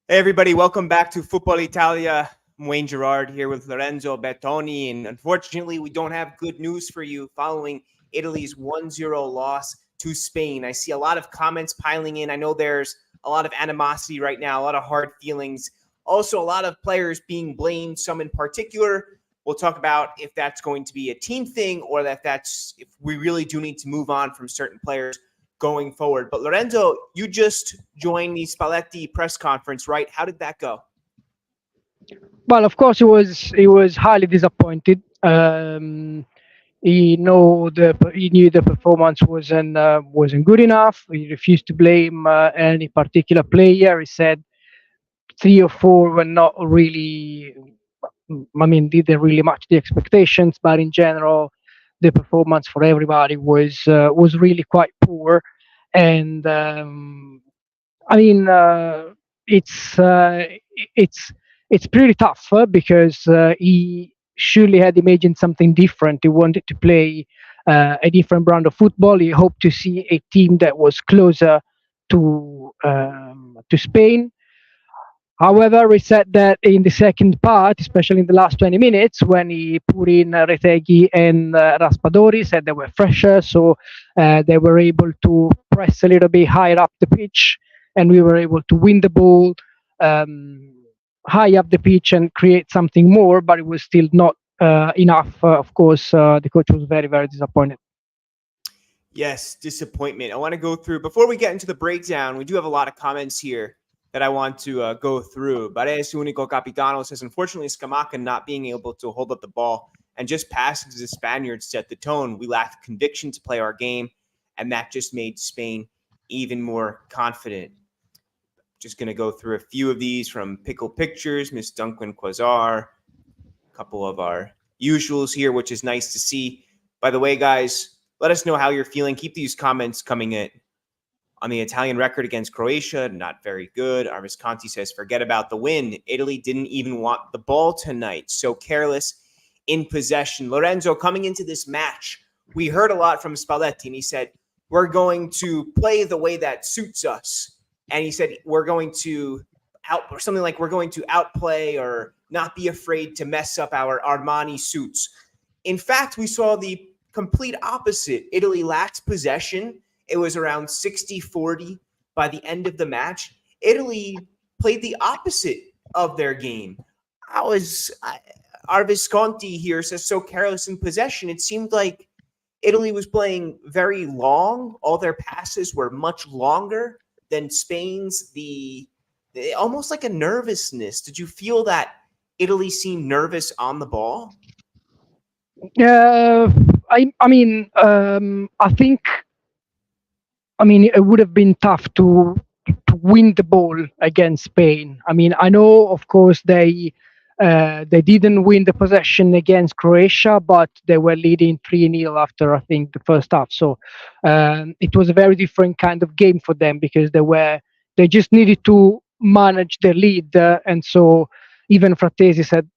Hey everybody, welcome back to Football Italia. I'm Wayne Gerard here with Lorenzo Bettoni, and unfortunately we don't have good news for you following Italy's 1-0 loss to Spain. I see a lot of comments piling in. I know there's a lot of animosity right now, a lot of hard feelings. Also, a lot of players being blamed, some in particular. We'll talk about if that's going to be a team thing or if we really do need to move on from certain players going forward. But Lorenzo, you just joined the Spalletti press conference, right? How did that go? Well, of course, he was highly disappointed. He knew the performance wasn't good enough. He refused to blame any particular player. He said three or four were not really, didn't really match the expectations. But in general, the performance for everybody was really quite poor. And I mean, it's uh, it's it's pretty tough because he surely had imagined something different. He wanted to play a different brand of football. He hoped to see a team that was closer to Spain. However, he said that in the second part, especially in the last 20 minutes, when he put in Retegui and Raspadori, said they were fresher, so they were able to press a little bit higher up the pitch, and we were able to win the ball um, high up the pitch and create something more, but it was still not enough. Of course, the coach was very, very disappointed. Yes, disappointment. I want to go through, before we get into the breakdown, we do have a lot of comments here that I want to go through. Baré su único capitano says, unfortunately, Scamacca not being able to hold up the ball and just passing to the Spaniards set the tone. We lacked conviction to play our game, and that just made Spain even more confident. Just going to go through a few of these from Pickle Pictures, Miss Duncan Quasar, a couple of our usuals here, which is nice to see. By the way, guys, let us know how you're feeling. Keep these comments coming in. On the Italian record against Croatia, not very good. Our Visconti says, forget about the win. Italy didn't even want the ball tonight. So careless in possession. Lorenzo, coming into this match, we heard a lot from Spalletti, and he said, we're going to play the way that suits us. And he said, we're going to outplay or not be afraid to mess up our Armani suits. In fact, we saw the complete opposite. Italy lacked possession. It was around 60-40 by the end of the match. Italy played the opposite of their game. Our Visconti here says, so careless in possession. It seemed like Italy was playing very long. All their passes were much longer than Spain's. Almost like a nervousness. Did you feel that Italy seemed nervous on the ball? I think. It would have been tough to win the ball against Spain. I know, of course, they didn't win the possession against Croatia, but they were leading 3-0 after, I think, the first half. So it was a very different kind of game for them because they just needed to manage their lead. And so even Frattesi said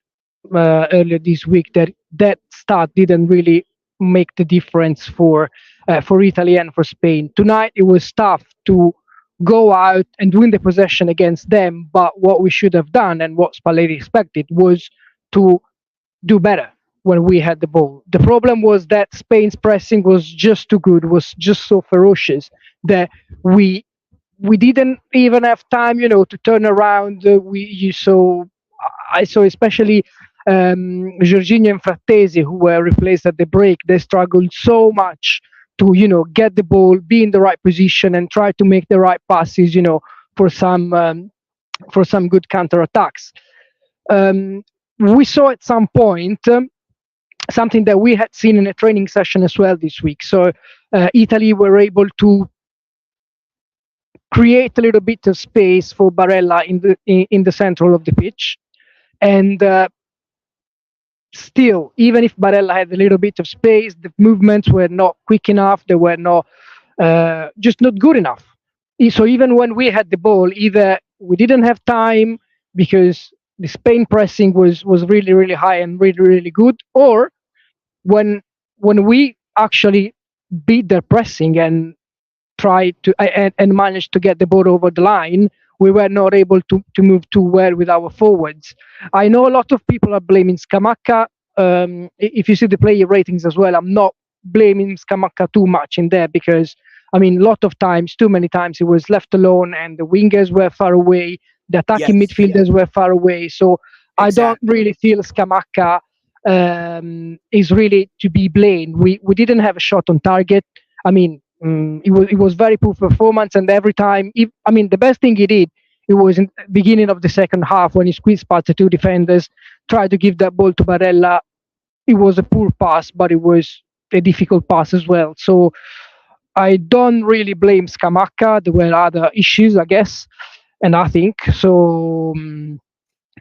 earlier this week that start didn't really make the difference for Italy and for Spain. Tonight it was tough to go out and win the possession against them, but what we should have done and what Spalletti expected was to do better when we had the ball. The problem was that Spain's pressing was just too good, was just so ferocious that we didn't even have time, to turn around. I saw especially Jorginho and Frattesi, who were replaced at the break. They struggled so much to, get the ball, be in the right position, and try to make the right passes, for some good counter attacks. We saw at some point something that we had seen in a training session as well this week. So Italy were able to create a little bit of space for Barella in the central of the pitch, and still, even if Barella had a little bit of space, the movements were not quick enough. They were not just not good enough. So even when we had the ball, either we didn't have time because the Spain pressing was really really high and really really good, or when we actually beat their pressing and tried to and managed to get the ball over the line, we were not able to move too well with our forwards. I know a lot of people are blaming Scamacca. If you see the player ratings as well, I'm not blaming Scamacca too much in there, because I mean, a lot of times, too many times, he was left alone, and the wingers were far away, the attacking Yes, midfielders were far away. So I don't exactly. really feel Scamacca is really to be blamed. We didn't have a shot on target. I mean, it was very poor performance, and every time, I mean, the best thing he did, it was in the beginning of the second half when he squeezed past the two defenders, tried to give that ball to Barella. It was a poor pass, but it was a difficult pass as well. So I don't really blame Scamacca. There were other issues, I guess, and I think so.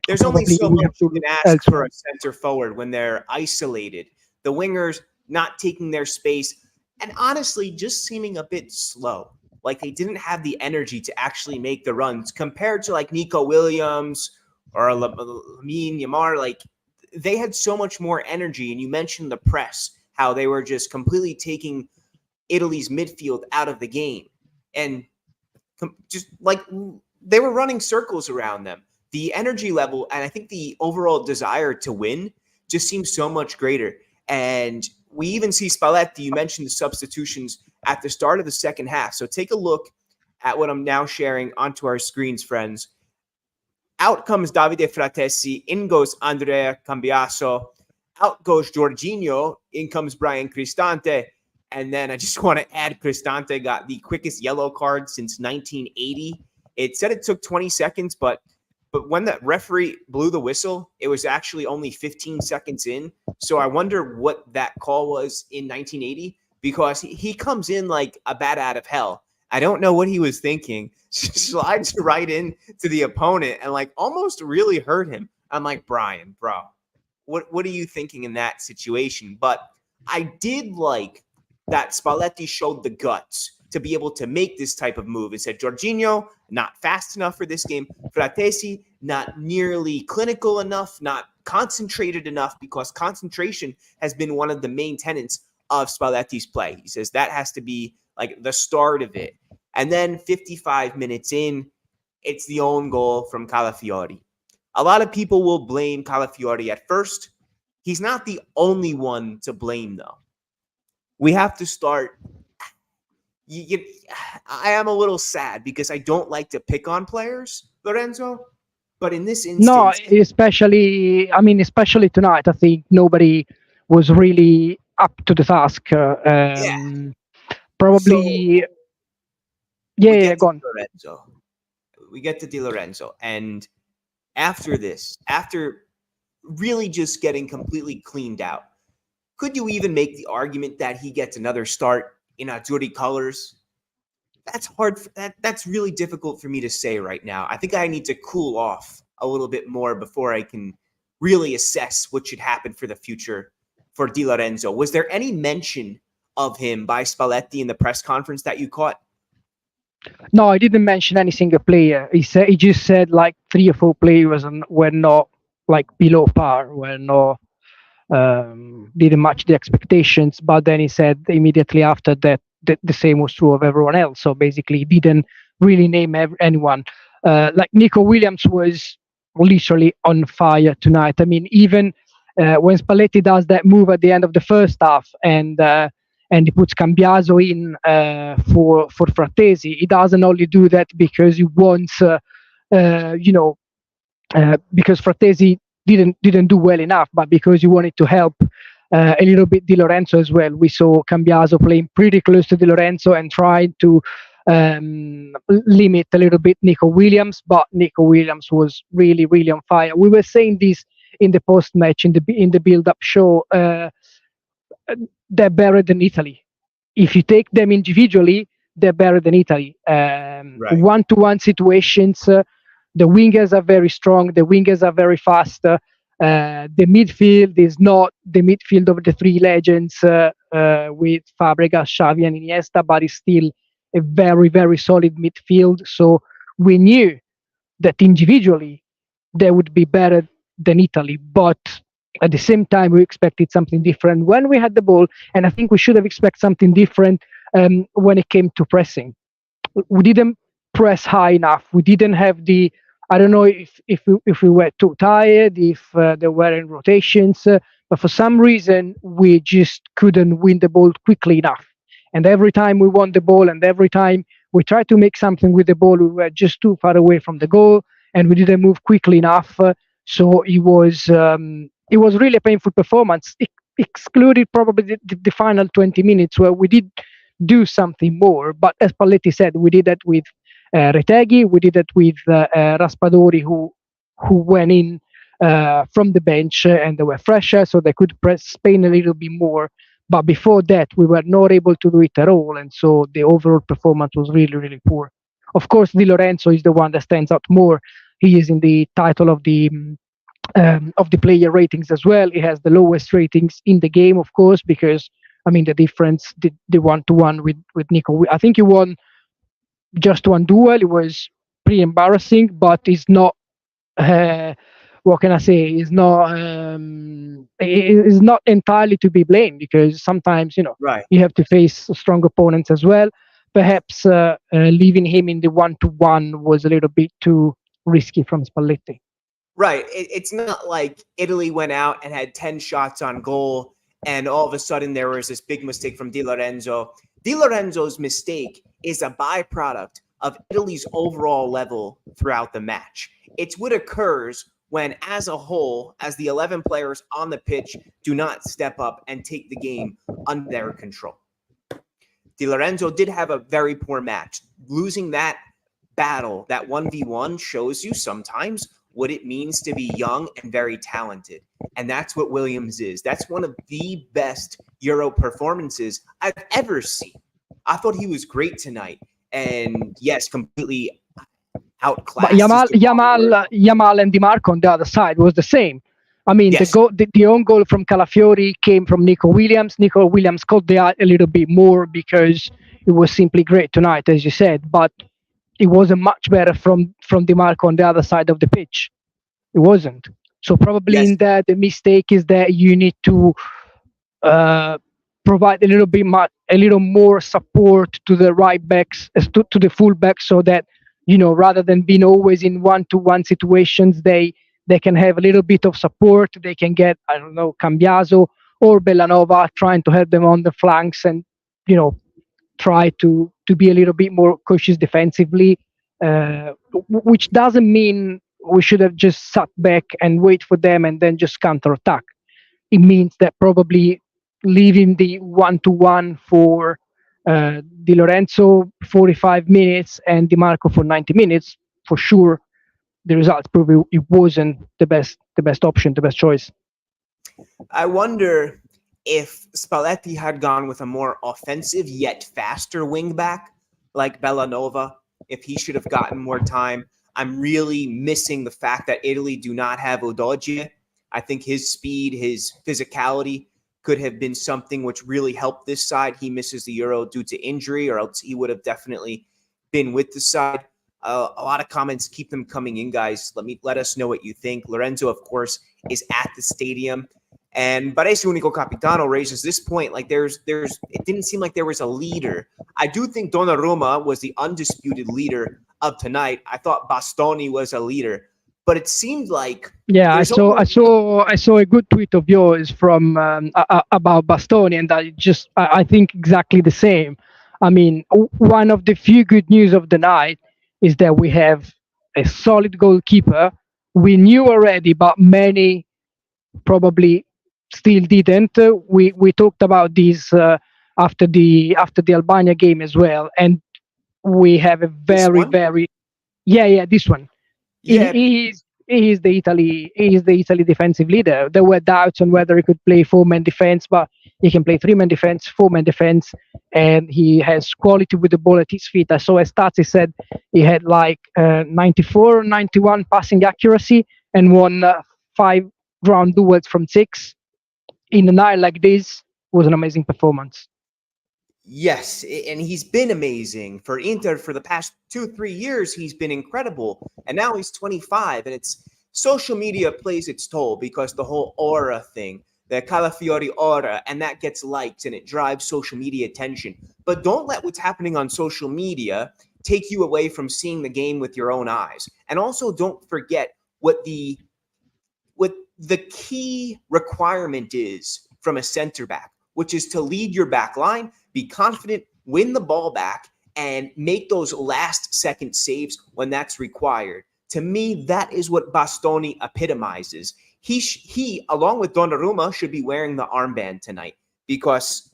There's only Probably so we have much to you look can ask for elsewhere. a center forward when they're isolated. The wingers not taking their space, and honestly, just seeming a bit slow. Like they didn't have the energy to actually make the runs compared to like Nico Williams or Lamine Yamal. Like they had so much more energy. And you mentioned the press, how they were just completely taking Italy's midfield out of the game. And just like they were running circles around them. The energy level and I think the overall desire to win just seems so much greater. And we even see Spalletti, you mentioned the substitutions at the start of the second half. So take a look at what I'm now sharing onto our screens, friends. Out comes Davide Fratesi, in goes Andrea Cambiaso, out goes Jorginho, in comes Brian Cristante. And then I just want to add Cristante got the quickest yellow card since 1980. It said it took 20 seconds, but when the referee blew the whistle, it was actually only 15 seconds in. So I wonder what that call was in 1980, because he comes in like a bat out of hell. I don't know what he was thinking. Slides right in to the opponent and like almost really hurt him. I'm like, Brian, bro, what are you thinking in that situation? But I did like that Spalletti showed the guts to be able to make this type of move. It said Jorginho, not fast enough for this game. Fratesi, not nearly clinical enough, not concentrated enough, because concentration has been one of the main tenets of Spalletti's play. He says that has to be like the start of it. And then 55 minutes in, it's the own goal from Calafiori. A lot of people will blame Calafiori at first. He's not the only one to blame, though. We have to start. I am a little sad because I don't like to pick on players, Lorenzo. But in this No, instance, especially tonight, I think nobody was really up to the task. yeah. So Probably, we yeah, get go to on. Di Lorenzo. We get to Di Lorenzo. And after this, after really just getting completely cleaned out, could you even make the argument that he gets another start in Azzurri colors? That's hard. That's really difficult for me to say right now. I think I need to cool off a little bit more before I can really assess what should happen for the future for Di Lorenzo. Was there any mention of him by Spalletti in the press conference that you caught? No, I didn't mention any single player. He just said like 3 or 4 players were not like below par, were not didn't match the expectations. But then he said immediately after that the same was true of everyone else. So basically, he didn't really name anyone. Like Nico Williams was literally on fire tonight. I mean, even when Spalletti does that move at the end of the first half and he puts Cambiaso in for Fratesi, he doesn't only do that because he wants, because Fratesi didn't do well enough, but because he wanted to help a little bit Di Lorenzo as well. We saw Cambiaso playing pretty close to Di Lorenzo and tried to limit a little bit Nico Williams, but Nico Williams was really, really on fire. We were saying this in the post match, in the build-up show. They're better than Italy. If you take them individually, they're better than Italy. Right. One-to-one situations, the wingers are very strong. The wingers are very fast. The midfield is not the midfield of the three legends with Fabregas, Xavi, and Iniesta, but it's still a very, very solid midfield. So we knew that individually they would be better than Italy, but at the same time we expected something different when we had the ball, and I think we should have expected something different when it came to pressing. We didn't press high enough. We didn't have the. I don't know if we were too tired, if there weren't rotations, but for some reason we just couldn't win the ball quickly enough. And every time we won the ball, and every time we tried to make something with the ball, we were just too far away from the goal, and we didn't move quickly enough. So it was really a painful performance, excluded probably the final 20 minutes where we did do something more. But as Spalletti said, we did that with Retegui, we did that with Raspadori, who went in from the bench and they were fresher, so they could press Spain a little bit more. But before that, we were not able to do it at all, and so the overall performance was really, really poor. Of course, Di Lorenzo is the one that stands out more. He is in the title of the player ratings as well. He has the lowest ratings in the game, of course, because I mean the difference, the 1-to-1 with Nico. I think he won just one duel. It was pretty embarrassing, but it's not. What can I say? It's not entirely to be blamed, because sometimes Right. you have to face strong opponents as well. Perhaps leaving him in the 1-to-1 was a little bit too risky from Spalletti. Right. It's not like Italy went out and had 10 shots on goal and all of a sudden there was this big mistake from Di Lorenzo. Di Lorenzo's mistake is a byproduct of Italy's overall level throughout the match. It's what occurs when, as a whole, as the 11 players on the pitch do not step up and take the game under their control. Di Lorenzo did have a very poor match. Losing that battle, that 1v1, shows you sometimes what it means to be young and very talented. And that's what Williams is. That's one of the best Euro performances I've ever seen. I thought he was great tonight. And yes, completely outclassed. But Yamal and Di Marco on the other side was the same. I mean, yes. the own goal from Calafiori came from Nico Williams. Nico Williams caught the eye a little bit more because it was simply great tonight, as you said. But it wasn't much better from Di Marco on the other side of the pitch. It wasn't. So probably in that, the mistake is that you need to provide a little more support to the right backs, to the full backs, so that rather than being always in 1-to-1 situations, they can have a little bit of support. They can get, I don't know, Cambiaso or Bellanova trying to help them on the flanks, and try to be a little bit more cautious defensively, which doesn't mean we should have just sat back and wait for them and then just counter-attack. It means that probably leaving the 1-to-1 for Di Lorenzo 45 minutes and Di Marco for 90 minutes, for sure, the results probably it wasn't the best option, the best choice. I wonder if Spalletti had gone with a more offensive yet faster wingback like Bellanova, if he should have gotten more time. I'm really missing the fact that Italy do not have Udogie. I think his speed, his physicality could have been something which really helped this side. He misses the Euro due to injury, or else he would have definitely been with the side. A lot of comments, keep them coming in, guys. Let us know what you think. Lorenzo, of course, is at the stadium. And Baresi Unico Capitano raises this point, like it didn't seem like there was a leader. I do think Donnarumma was the undisputed leader of tonight. I thought Bastoni was a leader, but it seemed like I saw a good tweet of yours from about Bastoni, and I think exactly the same. I mean, one of the few good news of the night is that we have a solid goalkeeper. We knew already, but many probably still didn't. We talked about this after the Albania game as well, and we have a very this one. Yeah. He is the Italy defensive leader. There were doubts on whether he could play 4-man defense, but he can play 3-man defense, 4-man defense, and he has quality with the ball at his feet. I saw a stats, he said he had like 94 91 passing accuracy and won 5 ground duels from 6 in a night like this. Was an amazing performance. Yes, and he's been amazing for Inter for the past 2-3 years. He's been incredible, and now he's 25. And it's social media plays its toll, because the whole aura thing, the Calafiori aura, and that gets likes and it drives social media attention. But don't let what's happening on social media take you away from seeing the game with your own eyes. And also don't forget what the key requirement is from a center back, which is to lead your back line, be confident, win the ball back, and make those last second saves when that's required. To me, that is what Bastoni epitomizes. He along with Donnarumma, should be wearing the armband tonight, because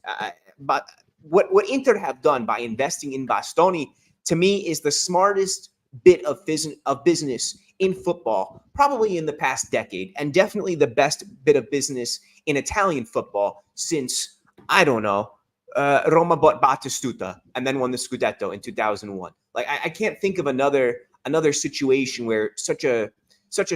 but what Inter have done by investing in Bastoni, to me, is the smartest bit of business in football, probably in the past decade, and definitely the best bit of business in Italian football since, I don't know, Roma bought Battistuta and then won the Scudetto in 2001. Like, I can't think of another situation where such a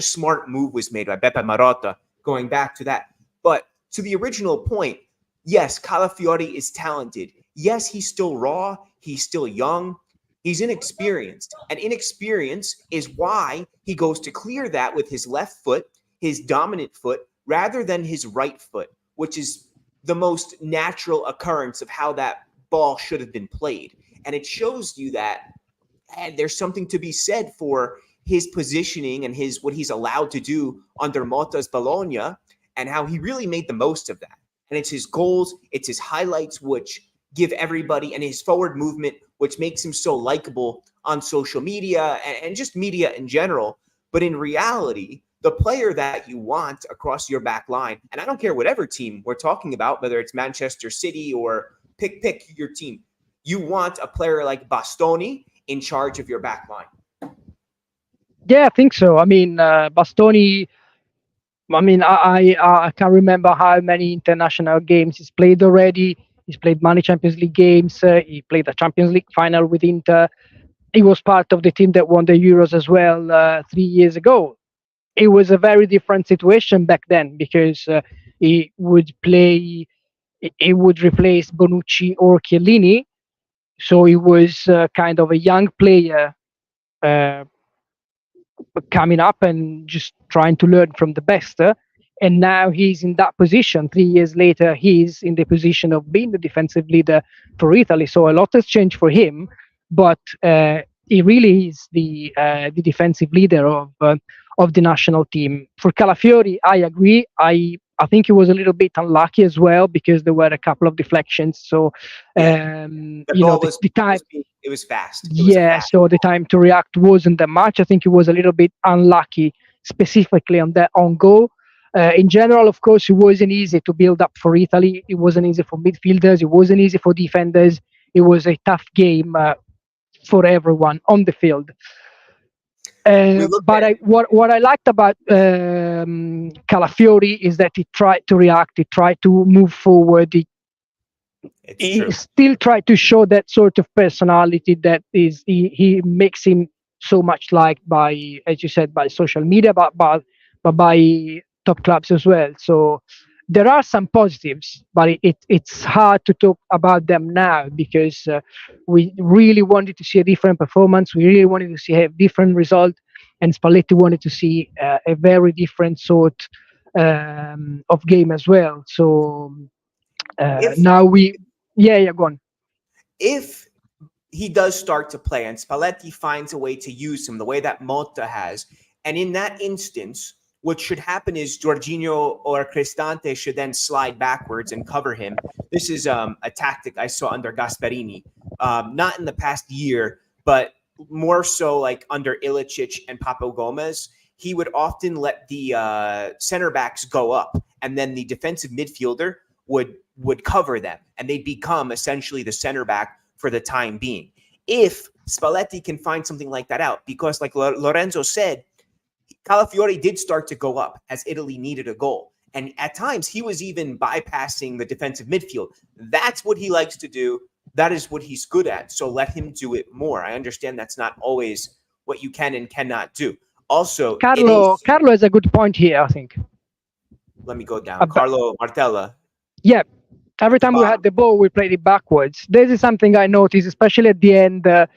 smart move was made by Beppe Marotta, going back to that. But to the original point, yes, Calafiori is talented. Yes, he's still raw. He's still young. He's inexperienced. And inexperience is why he goes to clear that with his left foot, his dominant foot, rather than his right foot, which is the most natural occurrence of how that ball should have been played. And it shows you that there's something to be said for his positioning and what he's allowed to do under Motta's Bologna, and how he really made the most of that. And it's his goals, it's his highlights, which give everybody, and his forward movement, which makes him so likable on social media and just media in general. But in reality, the player that you want across your back line, and I don't care whatever team we're talking about, whether it's Manchester City or pick your team, you want a player like Bastoni in charge of your back line. Yeah, I think so. I mean, Bastoni. I mean, I can't remember how many international games he's played already. He's played many Champions League games. He played a Champions League final with Inter. He was part of the team that won the Euros as well 3 years ago. It was a very different situation back then, because he would replace Bonucci or Chiellini. So he was kind of a young player uh, coming up and just trying to learn from the best. And now he's in that position. 3 years later, he's in the position of being the defensive leader for Italy. So a lot has changed for him, but he really is the defensive leader of the national team. For Calafiori, I agree. I think he was a little bit unlucky as well, because there were a couple of deflections. So, the time, it was fast. So the time to react wasn't that much. I think he was a little bit unlucky, specifically on that on goal. In general, of course, it wasn't easy to build up for Italy. It wasn't easy for midfielders. It wasn't easy for defenders. It was a tough game for everyone on the field. But what I liked about Calafiori is that he tried to react. He tried to move forward. He still tried to show that sort of personality that he makes him so much liked by, as you said, by social media, but by top clubs as well. So there are some positives, but it's hard to talk about them now, because we really wanted to see a different performance. We really wanted to see a different result, and Spalletti wanted to see a very different sort of game as well. So now go on. If he does start to play and Spalletti finds a way to use him the way that Motta has, and in that instance, what should happen is Jorginho or Cristante should then slide backwards and cover him. This is a tactic I saw under Gasperini, not in the past year, but more so like under Ilicic and Papo Gomez. He would often let the center backs go up, and then the defensive midfielder would cover them, and they'd become essentially the center back for the time being. If Spalletti can find something like that out, because like Lorenzo said, Calafiori did start to go up as Italy needed a goal. And at times, he was even bypassing the defensive midfield. That's what he likes to do. That is what he's good at. So let him do it more. I understand that's not always what you can and cannot do. Also, Carlo has a good point here, I think. Let me go down. Carlo Martella. Yeah. Every time we had the ball, we played it backwards. This is something I noticed, especially at the end of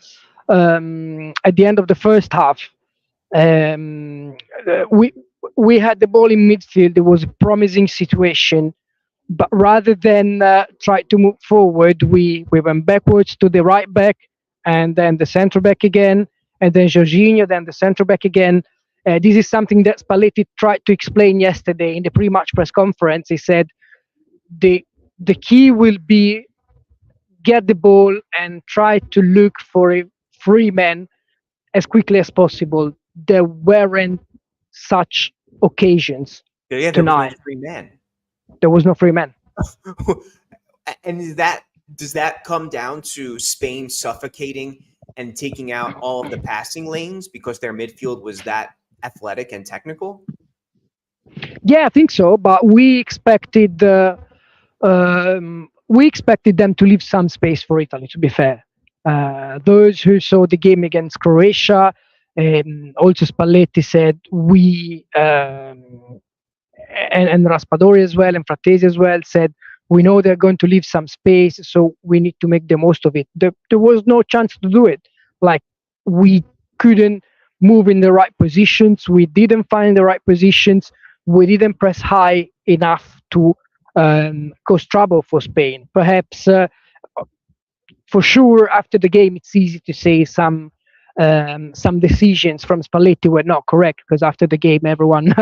the first half. We had the ball in midfield. It was a promising situation, but rather than try to move forward, we went backwards to the right back, and then the centre back again, and then Jorginho, then the centre back again. This is something that Spalletti tried to explain yesterday in the pre-match press conference. He said the key will be get the ball and try to look for a free man as quickly as possible. There weren't such occasions Yeah, there was no tonight. free man. There was no free man. And does that come down to Spain suffocating and taking out all of the passing lanes because their midfield was that athletic and technical? Yeah, I think so. But we expected them to leave some space for Italy. To be fair, those who saw the game against Croatia, also Spalletti said and Raspadori as well, and Frattesi as well said, we know they're going to leave some space, so we need to make the most of it. There was no chance to do it. Like, we couldn't move in the right positions. We didn't find the right positions. We didn't press high enough to cause trouble for Spain. Perhaps, for sure, after the game, it's easy to say some decisions from Spalletti were not correct, because after the game, everyone's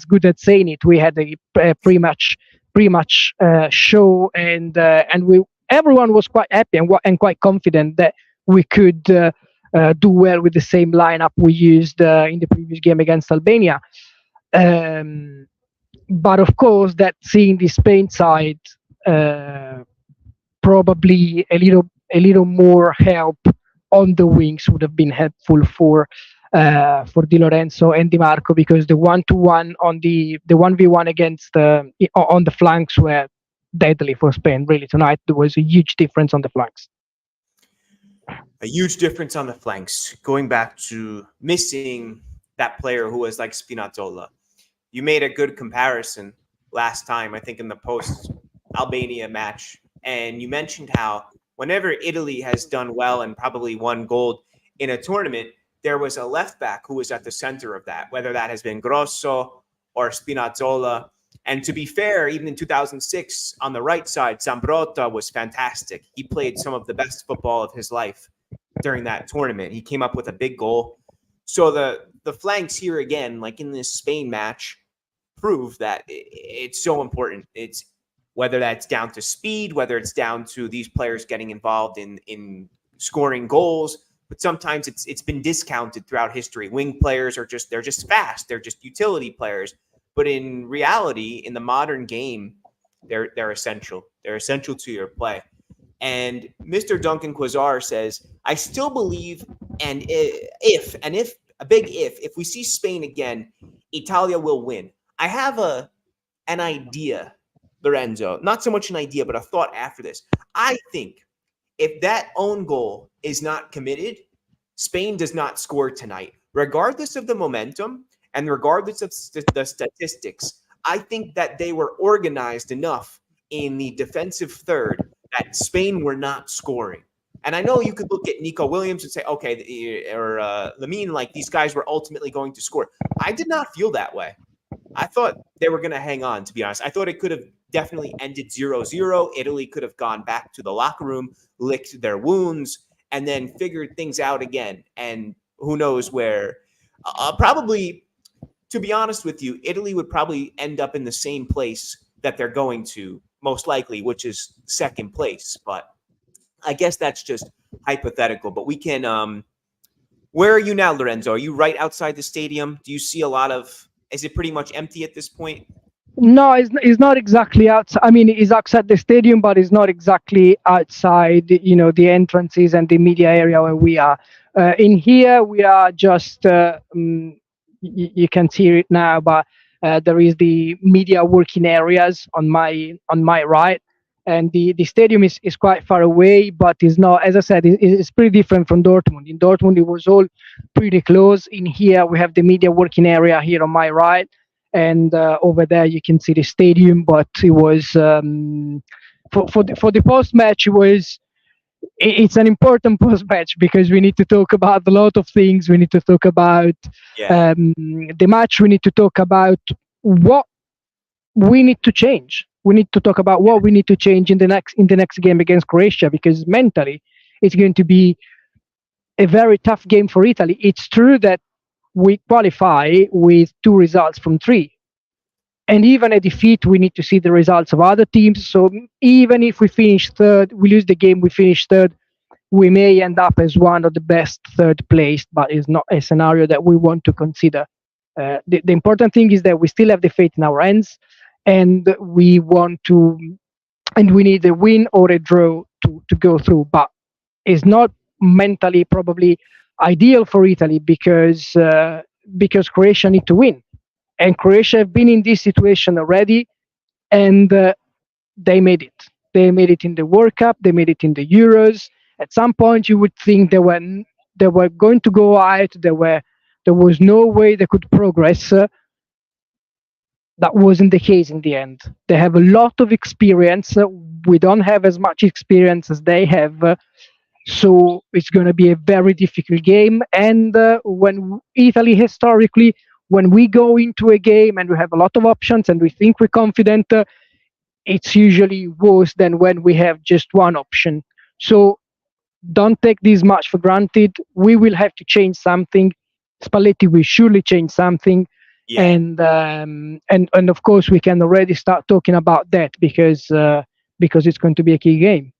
good at saying it. We had a pre-match show, and everyone was quite happy and quite confident that we could do well with the same lineup we used in the previous game against Albania. But of course, that seeing the Spain side, probably a little more help on the wings would have been helpful for Di Lorenzo and Di Marco, because the 1-to-1 on the 1v1 against on the flanks were deadly for Spain. Really, tonight there was a huge difference on the flanks. A huge difference on the flanks. Going back to missing that player who was like Spinazzola. You made a good comparison last time, I think, in the post-Albania match. And you mentioned how whenever Italy has done well and probably won gold in a tournament, there was a left back who was at the center of that, whether that has been Grosso or Spinazzola. And to be fair, even in 2006, on the right side, Zambrotta was fantastic. He played some of the best football of his life during that tournament. He came up with a big goal. So the flanks here again, like in this Spain match, prove that it's so important. It's whether that's down to speed, whether it's down to these players getting involved in scoring goals, but sometimes it's been discounted throughout history. Wing players they're just fast, they're just utility players. But in reality, in the modern game, they're essential. They're essential to your play. And Mr. Duncan Quasar says, I still believe, and if a big if we see Spain again, Italia will win. I have an idea, Lorenzo, not so much an idea, but a thought after this. I think if that own goal is not committed, Spain does not score tonight, regardless of the momentum and regardless of the statistics. I think that they were organized enough in the defensive third that Spain were not scoring. And I know you could look at Nico Williams and say, okay, or Lamine, like these guys were ultimately going to score. I did not feel that way. I thought they were going to hang on, to be honest. I thought it could have definitely ended 0-0. Italy could have gone back to the locker room, licked their wounds, and then figured things out again. And who knows where. Probably, to be honest with you, Italy would probably end up in the same place that they're going to, most likely, which is second place. But I guess that's just hypothetical. But we can where are you now, Lorenzo? Are you right outside the stadium? Do you see a lot of... Is it pretty much empty at this point? No, it's not exactly outside. I mean, it's outside the stadium, but it's not exactly outside, the entrances and the media area where we are. In here, we are just, you can see it now, but there is the media working areas on my right. And the stadium is quite far away, but is not, as I said, it's pretty different from Dortmund. In Dortmund, it was all pretty close. In here, we have the media working area here on my right. And over there, you can see the stadium. But it was, for the post-match, it's an important post-match because we need to talk about a lot of things. We need to talk about the match. We need to talk about what we need to change. We need to talk about what we need to change in the next game against Croatia, because mentally it's going to be a very tough game for Italy. It's true that we qualify with 2 results from 3. And even a defeat, we need to see the results of other teams. So even if we finish third, we lose the game, we finish third, we may end up as one of the best third placed, but it's not a scenario that we want to consider. The important thing is that we still have the fate in our hands, and we want to, and we need a win or a draw to go through. But it's not mentally probably ideal for Italy because Croatia need to win, and Croatia have been in this situation already, and they made it. They made it in the World Cup. They made it in the Euros. At some point, you would think they were going to go out. There was no way they could progress. That wasn't the case in the end. They have a lot of experience. We don't have as much experience as they have. So it's going to be a very difficult game. And when Italy historically, when we go into a game and we have a lot of options and we think we're confident, it's usually worse than when we have just one option. So don't take this much for granted. We will have to change something. Spalletti will surely change something. Yeah. And of course we can already start talking about that because it's going to be a key game.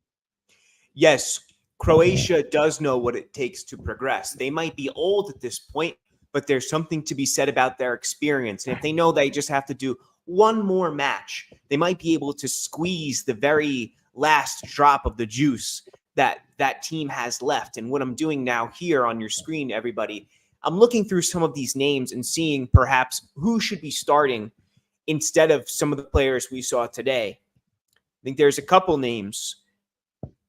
Yes, Croatia does know what it takes to progress. They might be old at this point, but there's something to be said about their experience. And if they know they just have to do one more match, they might be able to squeeze the very last drop of the juice that team has left. And what I'm doing now here on your screen, everybody, I'm looking through some of these names and seeing perhaps who should be starting instead of some of the players we saw today. I think there's a couple names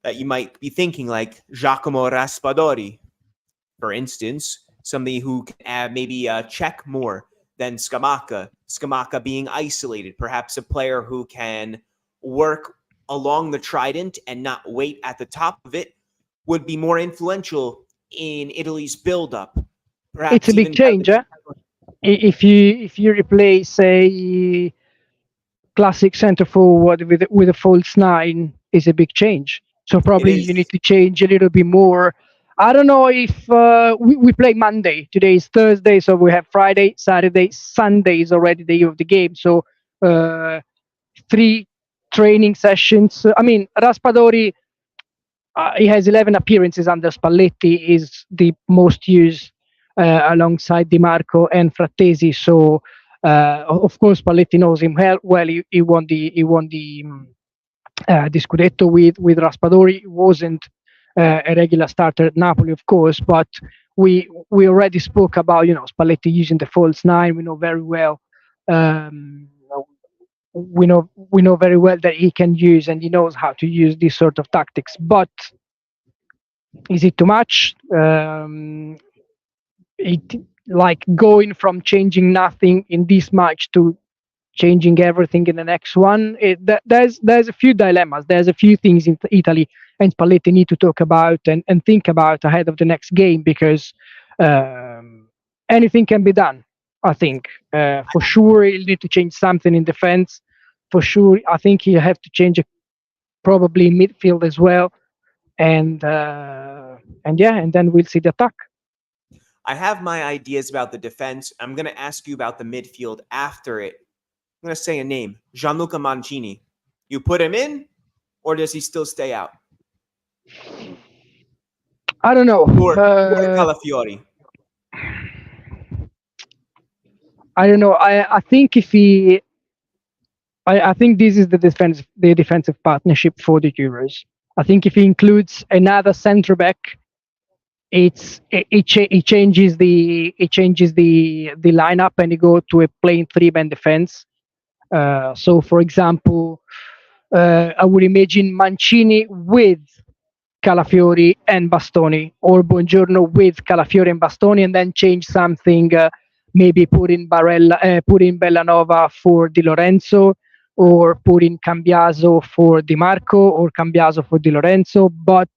that you might be thinking, like Giacomo Raspadori, for instance, somebody who can add maybe check more than Scamacca. Scamacca being isolated, perhaps a player who can work along the trident and not wait at the top of it would be more influential in Italy's build-up. Perhaps it's a big change. If you replace a classic center forward with a false nine, is a big change. So probably you need to change a little bit more. I don't know if we play Monday. Today is Thursday, so we have Friday, Saturday, Sunday is already the day of the game. So 3 training sessions. I mean, Raspadori, he has 11 appearances under Spalletti, is the most used alongside Di Marco and Frattesi. So of course Spalletti knows him well. He won the Scudetto with Raspadori. He wasn't a regular starter at Napoli, of course, but we already spoke about Spalletti using the false nine. We know very well. We know very well that he can use and he knows how to use this sort of tactics. But is it too much? Like going from changing nothing in this match to changing everything in the next one. There's a few dilemmas. There's a few things in Italy and Spalletti need to talk about and think about ahead of the next game, because anything can be done. I think for sure he'll need to change something in defense. For sure, I think he'll have to change probably midfield as well. And then we'll see the attack. I have my ideas about the defense. I'm going to ask you about the midfield after it. I'm going to say a name, Gianluca Mancini. You put him in, or does he still stay out? I don't know. Or Calafiori. I don't know. I think if he, I think this is the defensive partnership for the Euros. I think if he includes another centre back, it changes the lineup and you go to a plain 3-man defense. So, for example, I would imagine Mancini with Calafiori and Bastoni, or Buongiorno with Calafiori and Bastoni, and then change something. Maybe put in Bellanova for Di Lorenzo, or put in Cambiaso for Di Marco, or Cambiaso for Di Lorenzo. But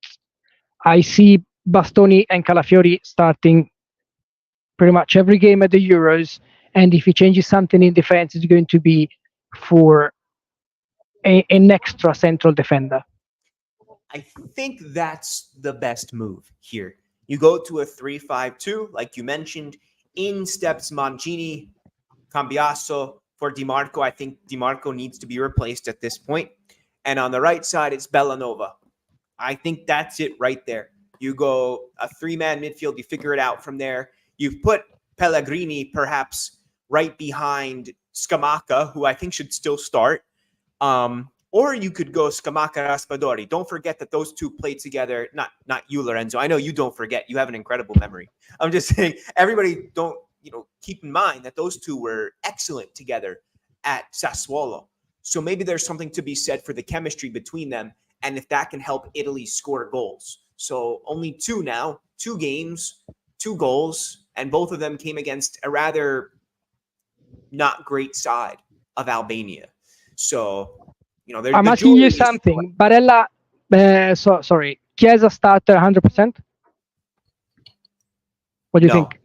I see Bastoni and Calafiori starting pretty much every game at the Euros, and if he changes something in defense, it's going to be for an extra central defender. I think that's the best move here. You go to a 3-5-2, like you mentioned. In steps Mancini, Cambiaso for DiMarco. I think DiMarco needs to be replaced at this point. And on the right side, it's Bellanova. I think that's it right there. You go a three-man midfield. You figure it out from there. You've put Pellegrini perhaps right behind Scamacca, who I think should still start. Or you could go Scamacca Raspadori. Don't forget that those two played together. Not you, Lorenzo. I know you don't forget. You have an incredible memory. I'm just saying, everybody don't keep in mind that those two were excellent together at Sassuolo. So maybe there's something to be said for the chemistry between them, and if that can help Italy score goals. So only two now, 2 games, 2 goals, and both of them came against a rather not great side of Albania. So, I'm asking you something. Barella, sorry, Chiesa starter 100%? What do you think?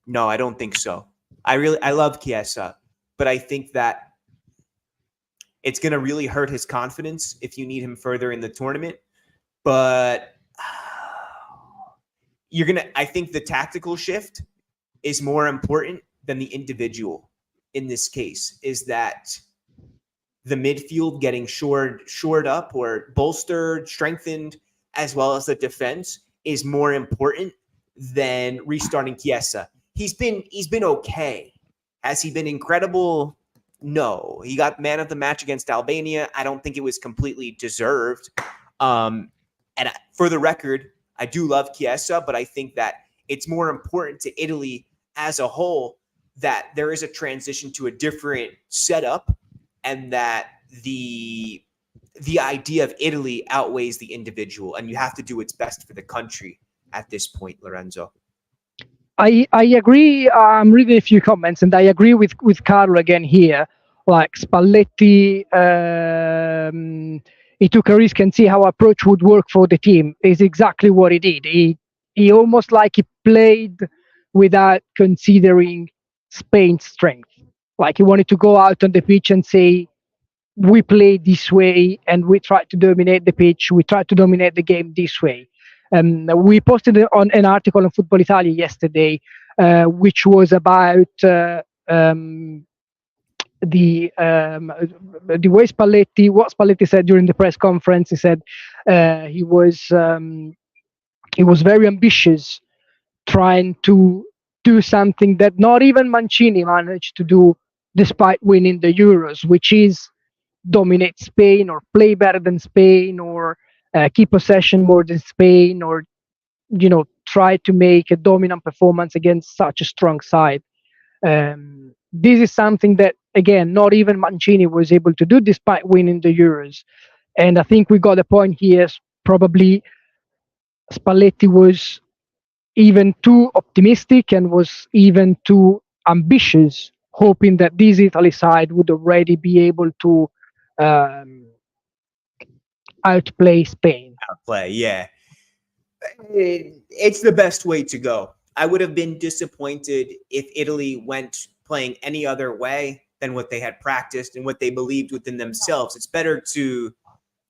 No, I don't think so. I love Chiesa, but I think that it's going to really hurt his confidence if you need him further in the tournament. But I think the tactical shift is more important than the individual in this case, is that the midfield getting shored up or bolstered, strengthened, as well as the defense is more important than restarting Chiesa. He's been okay. Has he been incredible? No. He got man of the match against Albania. I don't think it was completely deserved. And for the record, I do love Chiesa, but I think that it's more important to Italy as a whole that there is a transition to a different setup, and that the idea of Italy outweighs the individual, and you have to do what's best for the country at this point, Lorenzo. I agree. I'm reading a few comments, and I agree with Carlo again here. Like Spalletti, he took a risk and see how approach would work for the team. Is exactly what he did. He almost like he played without considering Spain's strength. Like he wanted to go out on the pitch and say, we play this way and we try to dominate the pitch. We try to dominate the game this way. We posted on an article on Football Italia yesterday, which was about the way Spalletti, what Spalletti said during the press conference. He said he was very ambitious, trying to do something that not even Mancini managed to do, despite winning the Euros, which is dominate Spain or play better than Spain or keep possession more than Spain, or try to make a dominant performance against such a strong side. This is something that, again, not even Mancini was able to do despite winning the Euros. And I think we got a point here. Probably Spalletti was even too optimistic and was even too ambitious, hoping that this Italy side would already be able to outplay Spain. Outplay, yeah. It's the best way to go. I would have been disappointed if Italy went playing any other way than what they had practiced and what they believed within themselves. It's better to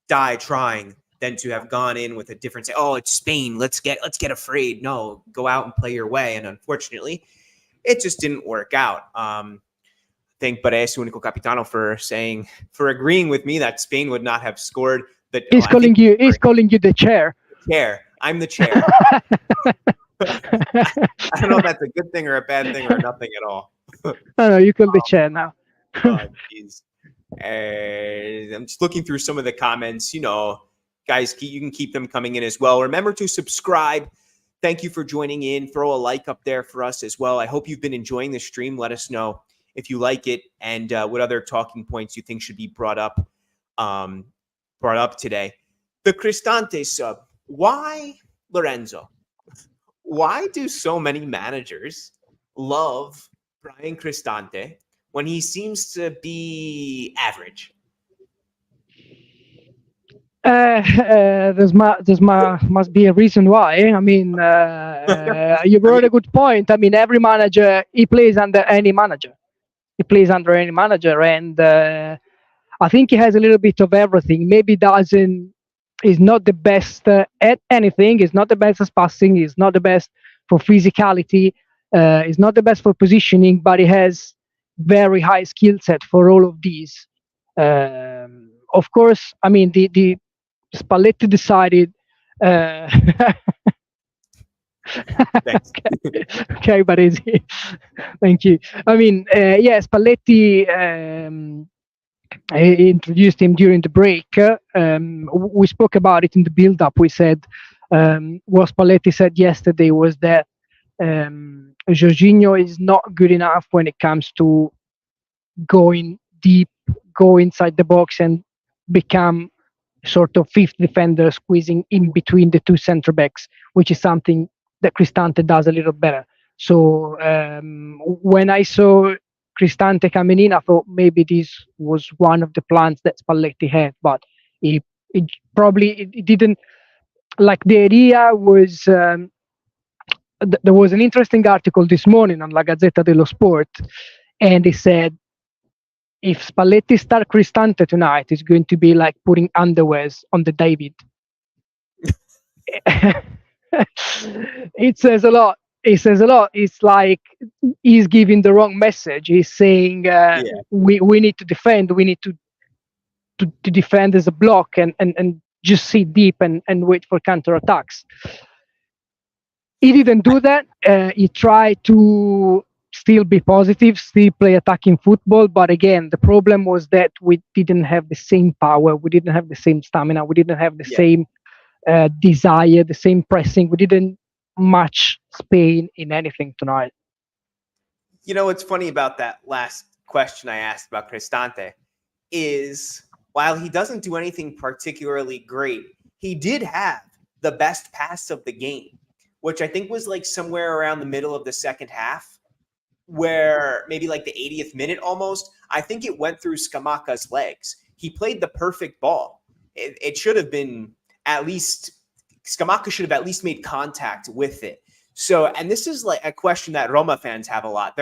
die trying than to have gone in with a different say, oh, it's Spain, let's get afraid. No, go out and play your way. And unfortunately, it just didn't work out. Thank Paresu Unico Capitano for agreeing with me that Spain would not have scored. But he's calling you the chair. Chair. I'm the chair. I don't know if that's a good thing or a bad thing or nothing at all. No, you call the chair now. Oh, geez. I'm just looking through some of the comments. Guys, you can keep them coming in as well. Remember to subscribe. Thank you for joining in. Throw a like up there for us as well. I hope you've been enjoying the stream. Let us know if you like it and what other talking points you think should be brought up today. The Cristante sub. Why, Lorenzo? Why do so many managers love Brian Cristante when he seems to be average? Must be a reason why. I mean, you brought a good point. I mean, every manager, he plays under any manager. And I think he has a little bit of everything. Maybe doesn't He's not the best at anything. He's not the best at passing. He's not the best for physicality. He's not the best for positioning, but he has very high skill set for all of these. Of course, I mean the Spalletti decided. Uh, Thanks. okay, okay, but is thank you. I mean, yeah, Spalletti. I introduced him during the break. We spoke about it in the build-up. We said what Spalletti said yesterday was that Jorginho is not good enough when it comes to going deep, go inside the box, and become sort of fifth defender, squeezing in between the two centre backs, which is something that Cristante does a little better. So when I saw Cristante coming in, I thought maybe this was one of the plans that Spalletti had, but it probably it didn't. Like the idea was, there was an interesting article this morning on La Gazzetta dello Sport, and it said if Spalletti start Cristante tonight, it's going to be like putting underwears on the David. It says a lot. It says a lot. It's like he's giving the wrong message. He's saying we need to defend. We need to defend as a block and just sit deep and wait for counter attacks. He didn't do that. He tried to still be positive, still play attacking football. But again, the problem was that we didn't have the same power. We didn't have the same stamina. We didn't have the same desire, the same pressing. We didn't match Spain in anything tonight. You know what's funny about that last question I asked about Cristante is while he doesn't do anything particularly great, he did have the best pass of the game, which I think was like somewhere around the middle of the second half, where maybe like the 80th minute almost. I think it went through Scamacca's legs. He played the perfect ball. It should have been at least, Scamacca should have at least made contact with it. So, and this is like a question that Roma fans have a lot.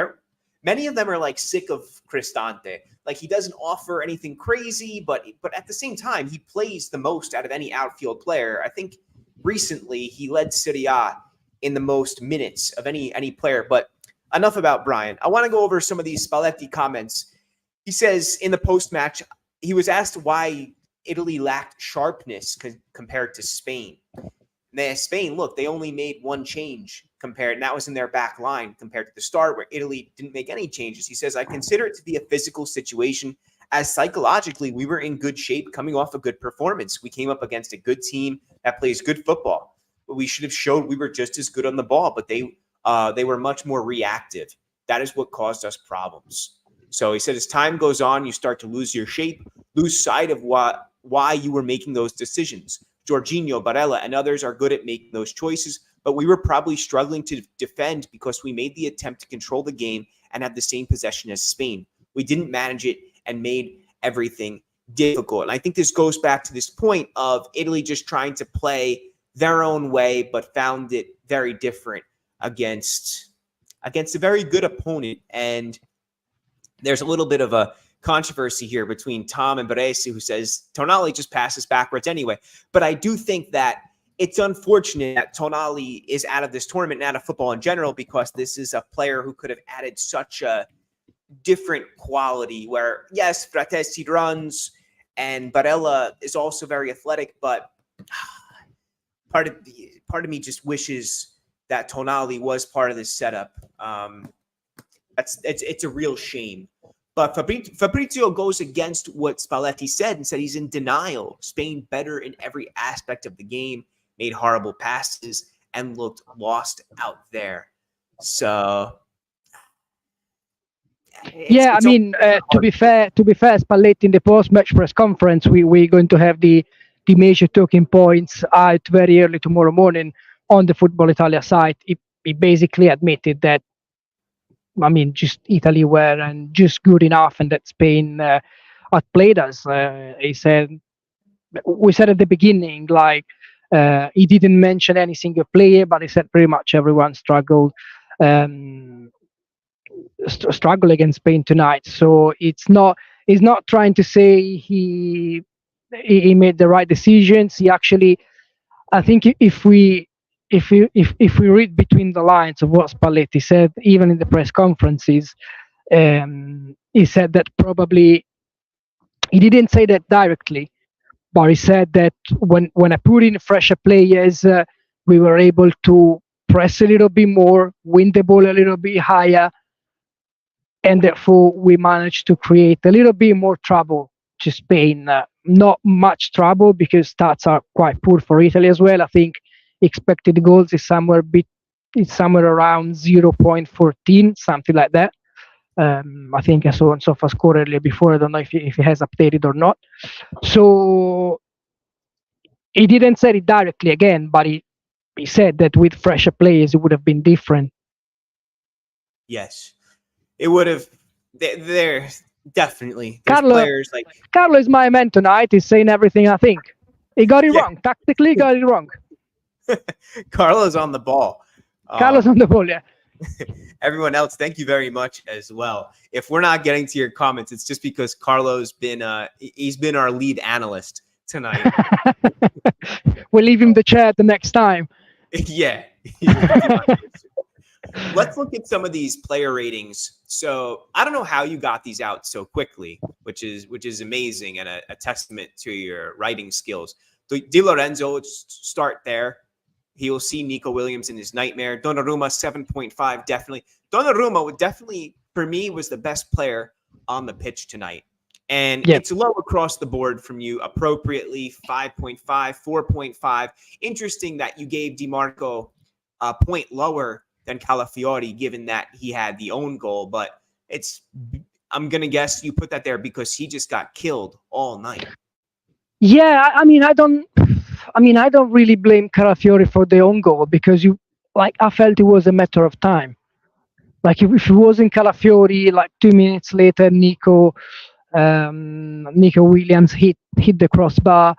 Many of them are like sick of Cristante. Like he doesn't offer anything crazy, but at the same time, he plays the most out of any outfield player. I think recently he led Serie A in the most minutes of any player. But enough about Brian. I want to go over some of these Spalletti comments. He says in the post-match, he was asked why Italy lacked sharpness compared to Spain. Spain, look, they only made one change compared, and that was in their back line compared to the start where Italy didn't make any changes. He says, I consider it to be a physical situation as psychologically we were in good shape coming off a good performance. We came up against a good team that plays good football. But we should have showed we were just as good on the ball, but they were much more reactive. That is what caused us problems. So he said, as time goes on, you start to lose your shape, lose sight of why you were making those decisions. Jorginho, Barella, and others are good at making those choices, but we were probably struggling to defend because we made the attempt to control the game and have the same possession as Spain. We didn't manage it and made everything difficult. And I think this goes back to this point of Italy just trying to play their own way, but found it very different against a very good opponent. And there's a little bit of a controversy here between Tom and Baresi, who says Tonali just passes backwards anyway. But I do think that it's unfortunate that Tonali is out of this tournament and out of football in general, because this is a player who could have added such a different quality where, yes, Fratesi runs and Barella is also very athletic, but part of me just wishes that Tonali was part of this setup. It's a real shame. But Fabrizio goes against what Spalletti said and said he's in denial. Spain better in every aspect of the game, made horrible passes, and looked lost out there. So, to be fair, Spalletti in the post-match press conference, we're going to have the major talking points out very early tomorrow morning on the Football Italia site. He basically admitted that, just Italy were just good enough and that Spain outplayed us. We said at the beginning, he didn't mention any single player, but he said pretty much everyone struggled against Spain tonight. So he's not trying to say he he made the right decisions. He actually, I think, if we read between the lines of what Spalletti said, even in the press conferences, he said that probably he didn't say that directly, but he said that when I put in fresher players, we were able to press a little bit more, win the ball a little bit higher, and therefore we managed to create a little bit more trouble to Spain. Not much trouble because stats are quite poor for Italy as well. I think expected goals is somewhere around 0.14, something like that. I think I saw on SofaScore earlier before. I don't know if it has updated or not. So he didn't say it directly again, but he said that with fresher players it would have been different. Yes, it would have. There definitely there's Carlo players like Carlo is my man tonight. He's saying everything I think. He got it yeah. wrong. Tactically, he got it wrong. Carlo's on the ball. Carlo's on the ball, yeah. Everyone else, thank you very much as well. If we're not getting to your comments, it's just because Carlo's been he's been our lead analyst tonight. We'll leave him the chair the next time. Yeah. Let's look at some of these player ratings. So I don't know how you got these out so quickly, which is amazing and a testament to your writing skills. Di Lorenzo, let's start there. He will see Nico Williams in his nightmare. Donnarumma, 7.5, definitely. Donnarumma would definitely, for me, was the best player on the pitch tonight. And it's low across the board from you, appropriately, 5.5, 4.5. Interesting that you gave DiMarco a point lower than Calafiori, given that he had the own goal. But I'm going to guess you put that there because he just got killed all night. Yeah, I mean, I don't really blame Calafiori for the own goal because I felt it was a matter of time. Like if it wasn't Calafiori, like 2 minutes later, Nico Williams hit the crossbar.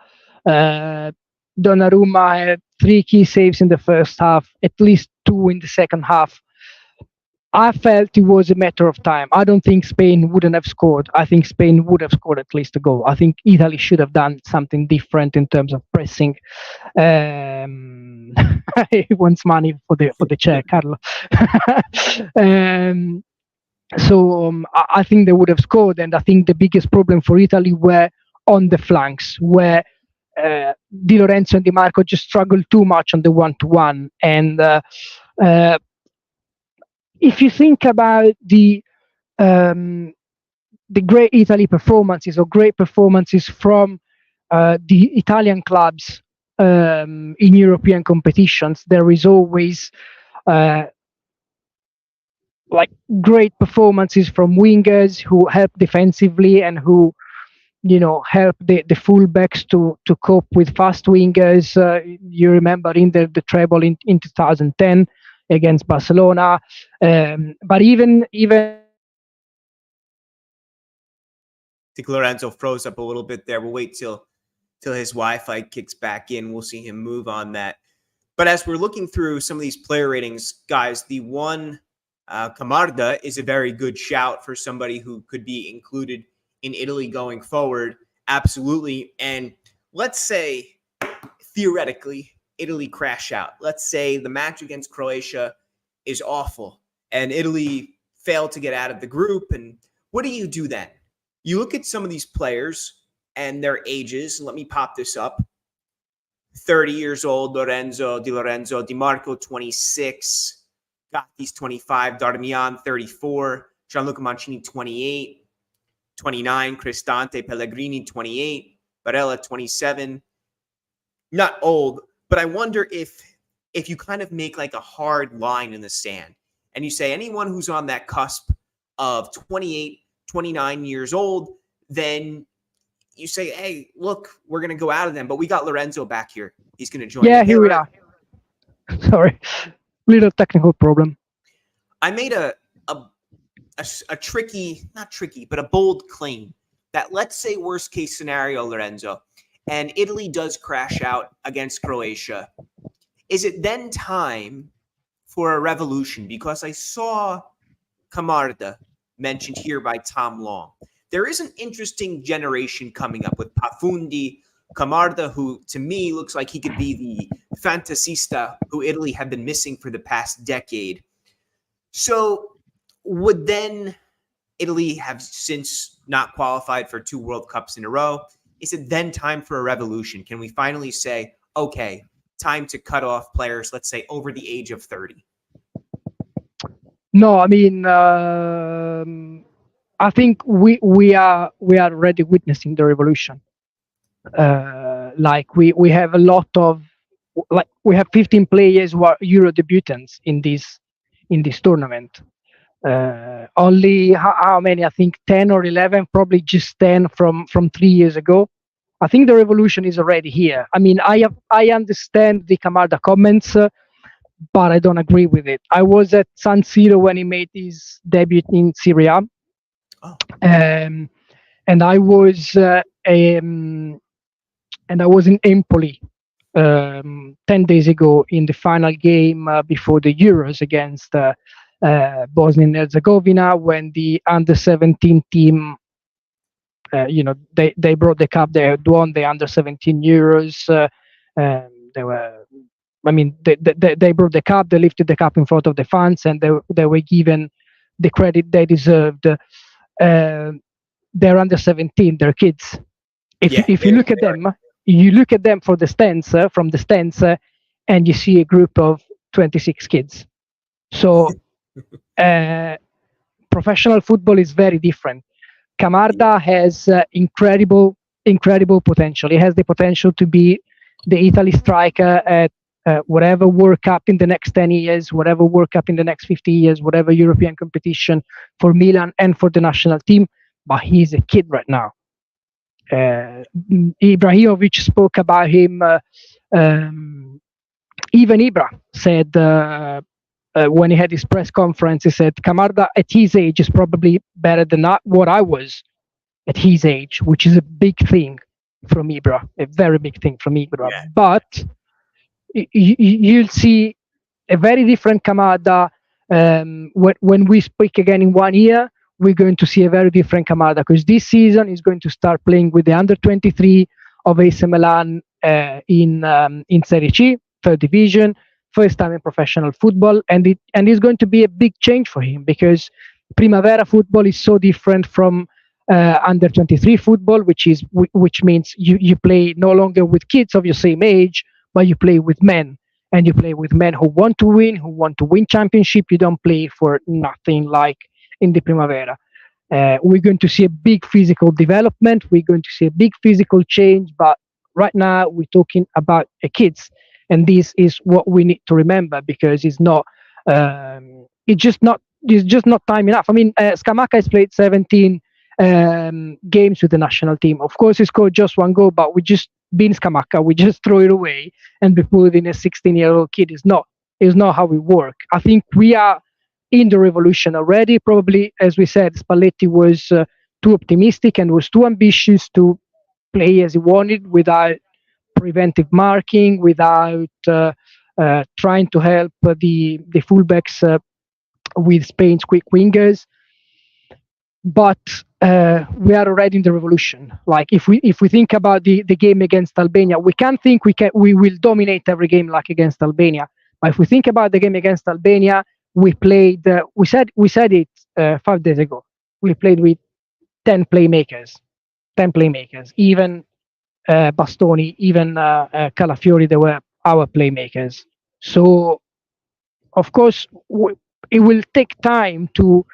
Donnarumma had 3 key saves in the first half, at least 2 in the second half. I felt it was a matter of time. I don't think Spain wouldn't have scored. I think Spain would have scored at least a goal. I think Italy should have done something different in terms of pressing. He wants money for the chair, Carlo. So I think they would have scored, and I think the biggest problem for Italy were on the flanks, where Di Lorenzo and Di Marco just struggled too much on the one-to-one. And if you think about the great Italy performances or great performances from the Italian clubs in European competitions, there is always great performances from wingers who help defensively and who help the fullbacks to cope with fast wingers. You remember in the treble in 2010 against Barcelona, but even I think Lorenzo froze up a little bit there. We'll wait till his Wi-Fi kicks back in. We'll see him move on that. But as we're looking through some of these player ratings, guys, the one Camarda is a very good shout for somebody who could be included in Italy going forward. Absolutely. And let's say, theoretically, Italy crash out. Let's say the match against Croatia is awful and Italy failed to get out of the group. And what do you do then? You look at some of these players and their ages. Let me pop this up. 30 years old, Di Lorenzo, Di Marco, 26, Gatti's 25, Darmian, 34, Gianluca Mancini, 28, 29, Cristante, Pellegrini, 28, Barella, 27. Not old, but I wonder if you kind of make like a hard line in the sand and you say anyone who's on that cusp of 28, 29 years old, then you say, hey, look, we're going to go out of them, but we got Lorenzo back here. He's going to join. Yeah, here we are. Sorry, little technical problem. I made a tricky, not tricky, but a bold claim that let's say worst case scenario, Lorenzo, and Italy does crash out against Croatia. Is it then time for a revolution? Because I saw Camarda mentioned here by Tom Long. there is an interesting generation coming up with Pafundi, Camarda, who to me looks like he could be the fantasista who Italy have been missing for the past decade. So would then Italy have since not qualified for 2 World Cups in a row? Is it then time for a revolution? Can we finally say, okay, time to cut off players, let's say, over the age of 30? No, I mean, I think we are already witnessing the revolution. Like we have a lot of, like we have 15 players who are Euro debutants in this tournament. Only how many? I think 10 or 11, probably just 10 from 3 years ago. I think the revolution is already here. I mean, I understand the Camarda comments, but I don't agree with it. I was at San Siro when he made his debut in Serie A, Oh. and I was in Empoli 10 days ago in the final game before the Euros against Bosnia and Herzegovina, when the under 17 team, they brought the cup. They had won the under 17 Euros. They were, I mean, they brought the cup. They lifted the cup in front of the fans, and they were given the credit they deserved. They're under 17. They're kids. If you look at them, you look at them from the stands, and you see a group of 26 kids. So professional football is very different. Camarda has incredible potential. He has the potential to be the Italy striker at whatever World Cup in the next 10 years, whatever World Cup in the next 50 years, whatever European competition for Milan and for the national team. But he's a kid right now. Ibrahimovic spoke about him. Even Ibra said when he had his press conference, he said Camarda at his age is probably better than what I was at his age, which is a big thing from Ibra, a very big thing from Ibra. Yeah. But you'll see a very different Camarda when we speak again in 1 year. We're going to see a very different Camarda, because this season he's going to start playing with the under 23 of AC Milan in Serie C, third division, first time in professional football, and it's going to be a big change for him, because Primavera football is so different from under 23 football, which means you play no longer with kids of your same age, but you play with men, and you play with men who want to win championship. You don't play for nothing like in the Primavera. We're going to see a big physical development. We're going to see a big physical change. But right now we're talking about kids, and this is what we need to remember, because it's not. It's just not time enough. I mean, Scamacca has played 17 games with the national team. Of course, he scored just 1 goal, but we just being Scamacca, we just throw it away and we put it in a 16-year-old kid. It's not how we work. I think we are in the revolution already. Probably, as we said, Spalletti was too optimistic and was too ambitious to play as he wanted, without preventive marking, without trying to help the fullbacks with Spain's quick wingers. But we are already in the revolution. Like if we think about the game against Albania, we can't think we will dominate every game like against Albania. But if we think about the game against Albania, we played. We said it 5 days ago. We played with 10 playmakers. Even Bastoni, even Calafiori, they were our playmakers. So, of course, it will take time to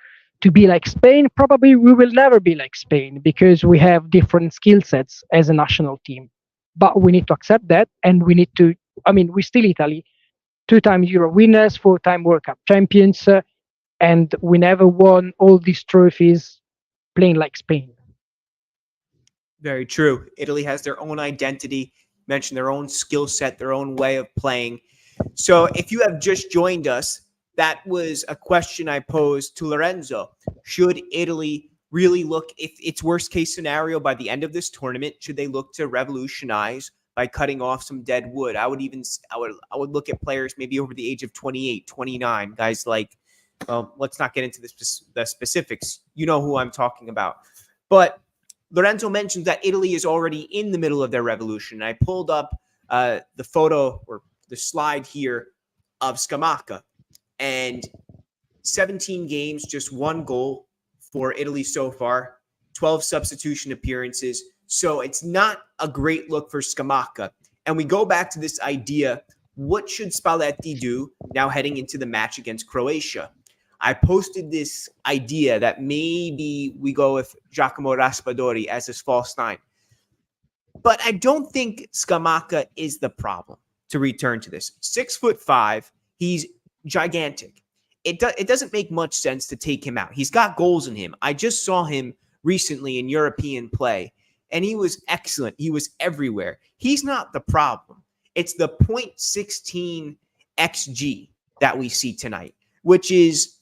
be like Spain. Probably we will never be like Spain, because we have different skill sets as a national team. But we need to accept that, and we need to. I mean, we're still Italy, 2-time Euro winners, 4-time World Cup champions, and we never won all these trophies playing like Spain. Very true. Italy has their own identity, mentioned their own skill set, their own way of playing. So if you have just joined us, that was a question I posed to Lorenzo. Should Italy really look, if it's worst case scenario by the end of this tournament, should they look to revolutionize by cutting off some dead wood? I would look at players maybe over the age of 28, 29, guys like, well, let's not get into the specifics. You know who I'm talking about. But Lorenzo mentioned that Italy is already in the middle of their revolution. I pulled up the photo or the slide here of Scamacca, and 17 games, just 1 goal for Italy so far, 12 substitution appearances. So it's not a great look for Scamacca. And we go back to this idea, what should Spalletti do now heading into the match against Croatia? I posted this idea that maybe we go with Giacomo Raspadori as his false nine. But I don't think Scamacca is the problem, to return to this. 6'5", he's gigantic. It doesn't make much sense to take him out. He's got goals in him. I just saw him recently in European play, and he was excellent. He was everywhere. He's not the problem. It's the .16 XG that we see tonight, which is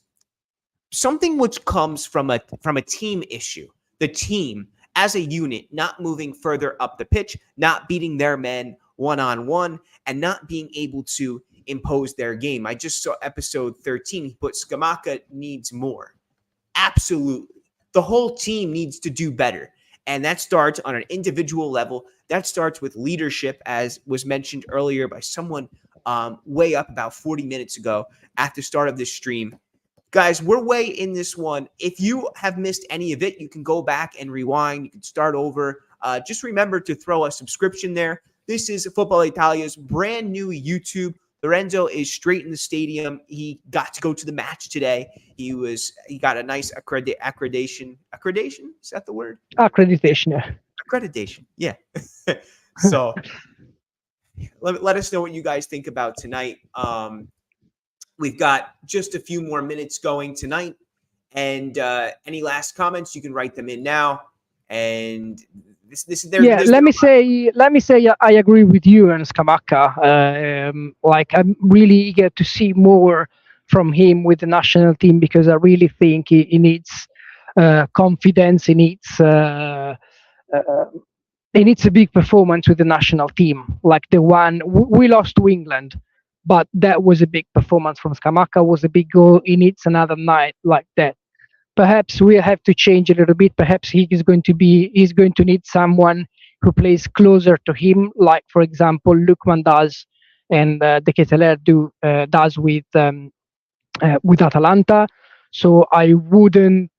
something which comes from a team issue. The team as a unit not moving further up the pitch, not beating their men one-on-one, and not being able to impose their game. I just saw episode 13. He put Scamacca needs more. Absolutely. The whole team needs to do better. And that starts on an individual level. That starts with leadership, as was mentioned earlier by someone way up about 40 minutes ago at the start of this stream. Guys, we're way in this one. If you have missed any of it, you can go back and rewind. You can start over. Just remember to throw a subscription there. This is Football Italia's brand new YouTube. Lorenzo is straight in the stadium. He got to go to the match today. He got a nice accreditation. Accreditation? Is that the word? Accreditation, yeah. Accreditation, yeah. So let us know what you guys think about tonight. We've got just a few more minutes going tonight. And any last comments, you can write them in now. And let me say I agree with you and Scamacca. I'm really eager to see more from him with the national team, because I really think he needs confidence. He needs a big performance with the national team, like the one we lost to England, but that was a big performance from Scamacca. Was a big goal. He needs another night like that. Perhaps we'll have to change a little bit. Perhaps he's going to need someone who plays closer to him, like for example Lukman does, and De Ketelaere does with Atalanta. So I wouldn't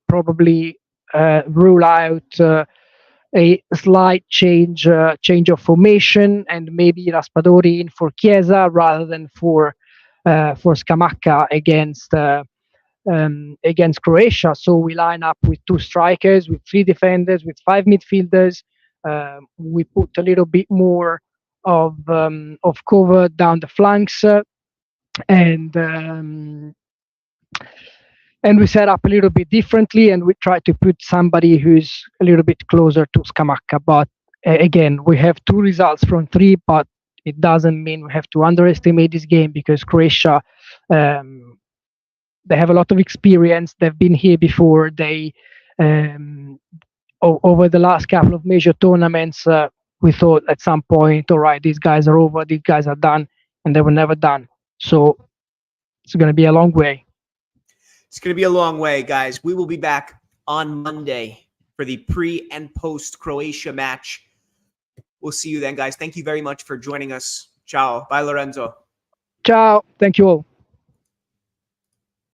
probably rule out a slight change of formation, and maybe Raspadori in for Chiesa rather than for Scamacca against Croatia. So we line up with 2 strikers, with 3 defenders, with 5 midfielders. We put a little bit more of cover down the flanks, and we set up a little bit differently, and we try to put somebody who's a little bit closer to Scamacca. But again, we have 2 results from 3, but it doesn't mean we have to underestimate this game, because Croatia, they have a lot of experience. They've been here before. They over the last couple of major tournaments, we thought at some point, all right, these guys are over, these guys are done, and they were never done. So it's going to be a long way. It's going to be a long way, guys. We will be back on Monday for the pre and post Croatia match. We'll see you then, guys. Thank you very much for joining us. Ciao. Bye, Lorenzo. Ciao. Thank you all.